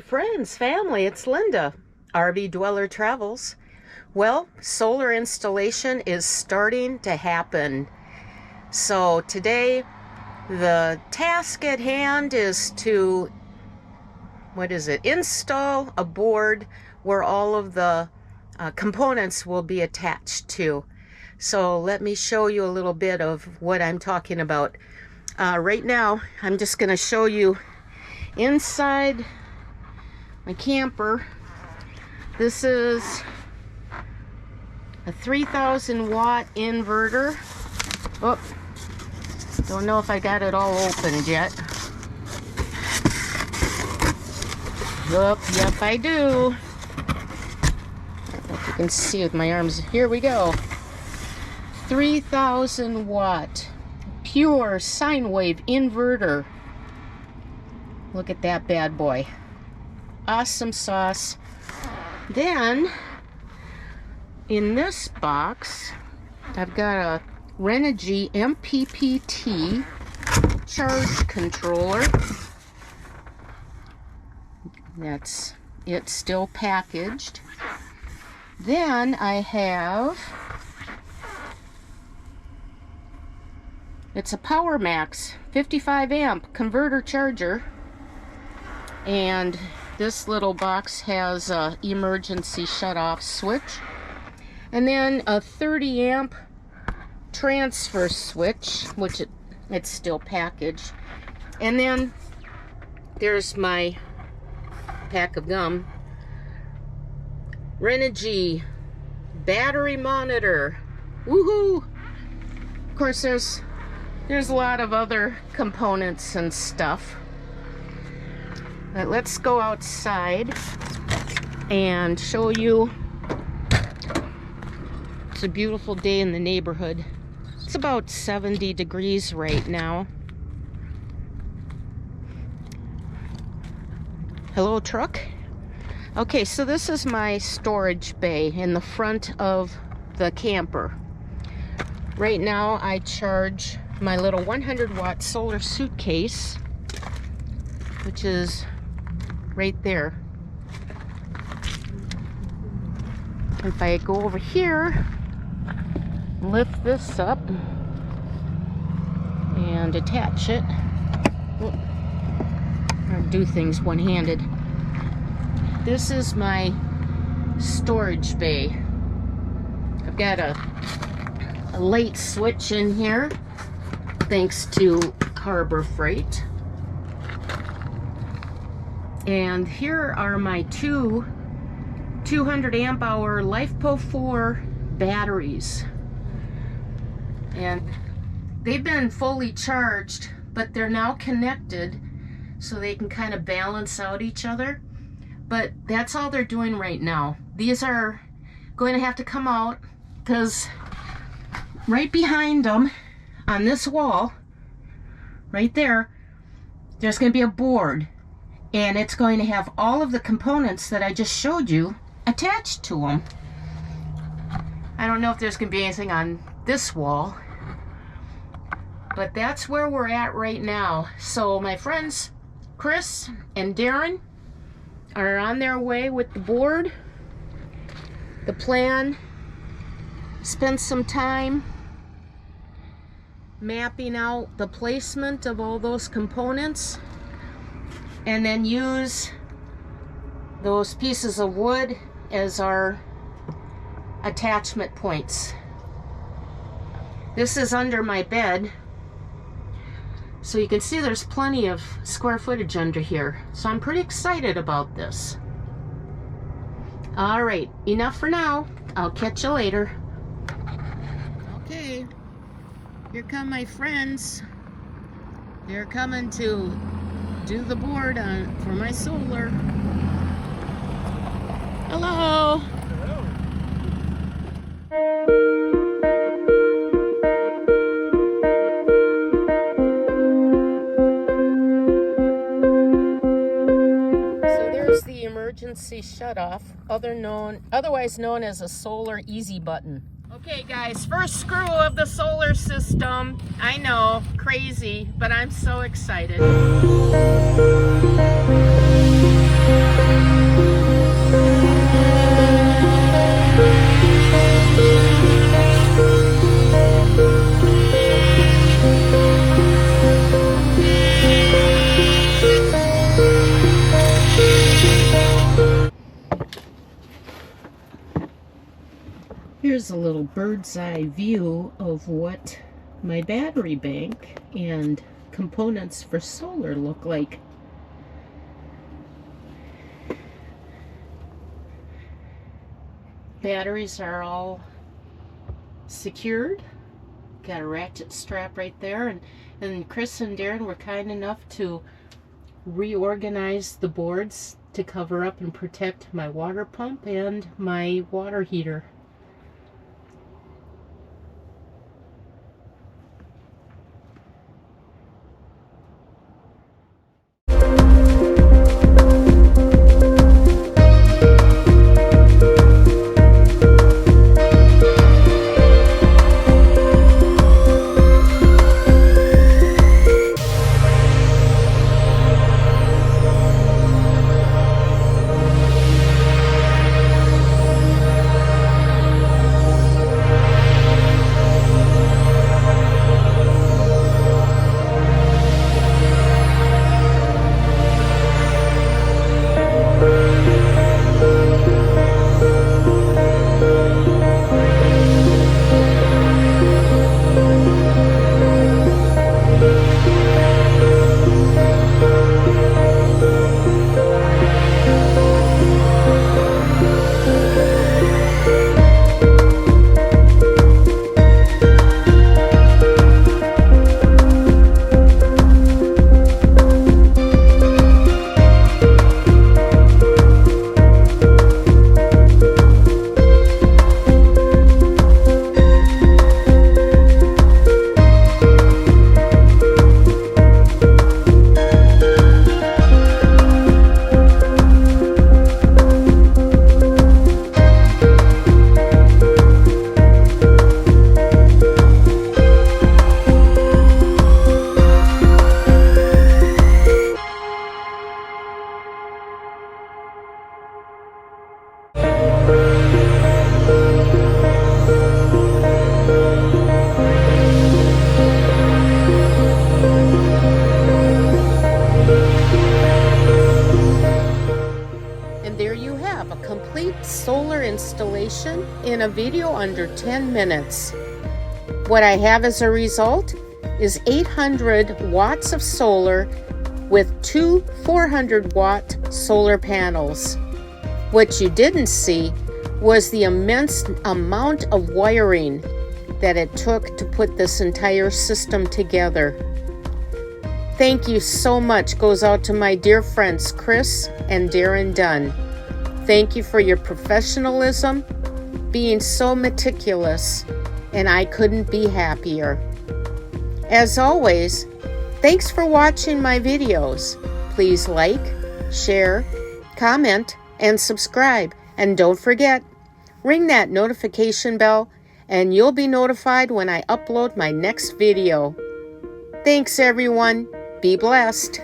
friends, family, it's Linda, RV Dweller Travels. Well, solar installation is starting to happen. So today, the task at hand is to, install a board where all of the components will be attached to. So let me show you a little bit of what I'm talking about. Right now, I'm just going to show you inside my camper. This is a 3,000 watt inverter. Oh, don't know if I got it all opened yet. Yep, I do. I don't know if you can see with my arms. Here we go. 3,000 watt pure sine wave inverter. Look at that bad boy. Awesome sauce. Then in this box I've got a Renogy MPPT charge controller. That's it, still packaged. Then I have, it's a Power Max 55 amp converter charger, and this little box has a emergency shut-off switch, and then a 30 amp transfer switch, which it's still packaged. And then there's my pack of gum. Renogy battery monitor. Woohoo! Of course, there's a lot of other components and stuff. But let's go outside and show you. It's a beautiful day in the neighborhood. It's about 70 degrees right now. Hello, truck. Okay, so this is my storage bay in the front of the camper. Right now I charge my little 100 watt solar suitcase, which is right there. If I go over here, lift this up and attach it. Or do things one-handed. This is my storage bay. I've got a light switch in here thanks to Harbor Freight. And here are my two 200 amp hour LifePo 4 batteries. And they've been fully charged, but they're now connected so they can kind of balance out each other. But that's all they're doing right now. These are going to have to come out because right behind them on this wall, right there, there's going to be a board. And it's going to have all of the components that I just showed you attached to them. I don't know if there's going to be anything on this wall, but that's where we're at right now. So my friends Chris and Darren are on their way with the board. The plan, spend some time mapping out the placement of all those components, and then use those pieces of wood as our attachment points. This is under my bed, so you can see there's plenty of square footage under here. So I'm pretty excited about this. All right, enough for now. I'll catch you later. Okay, here come my friends. They're coming to do the board for my solar. Hello. So there's the emergency shutoff, otherwise known as a solar easy button. Okay guys, first screw of the solar system. I know, crazy, but I'm so excited. Here's a little bird's eye view of what my battery bank and components for solar look like. Batteries are all secured. Got a ratchet strap right there, and Chris and Darren were kind enough to reorganize the boards to cover up and protect my water pump and my water heater. Solar installation in a video under 10 minutes. What I have as a result is 800 watts of solar with two 400 watt solar panels. What you didn't see was the immense amount of wiring that it took to put this entire system together. Thank you so much goes out to my dear friends Chris and Darren Dunn. Thank you for your professionalism, being so meticulous, and I couldn't be happier. As always, thanks for watching my videos. Please like, share, comment, and subscribe. And don't forget, ring that notification bell and you'll be notified when I upload my next video. Thanks everyone. Be blessed.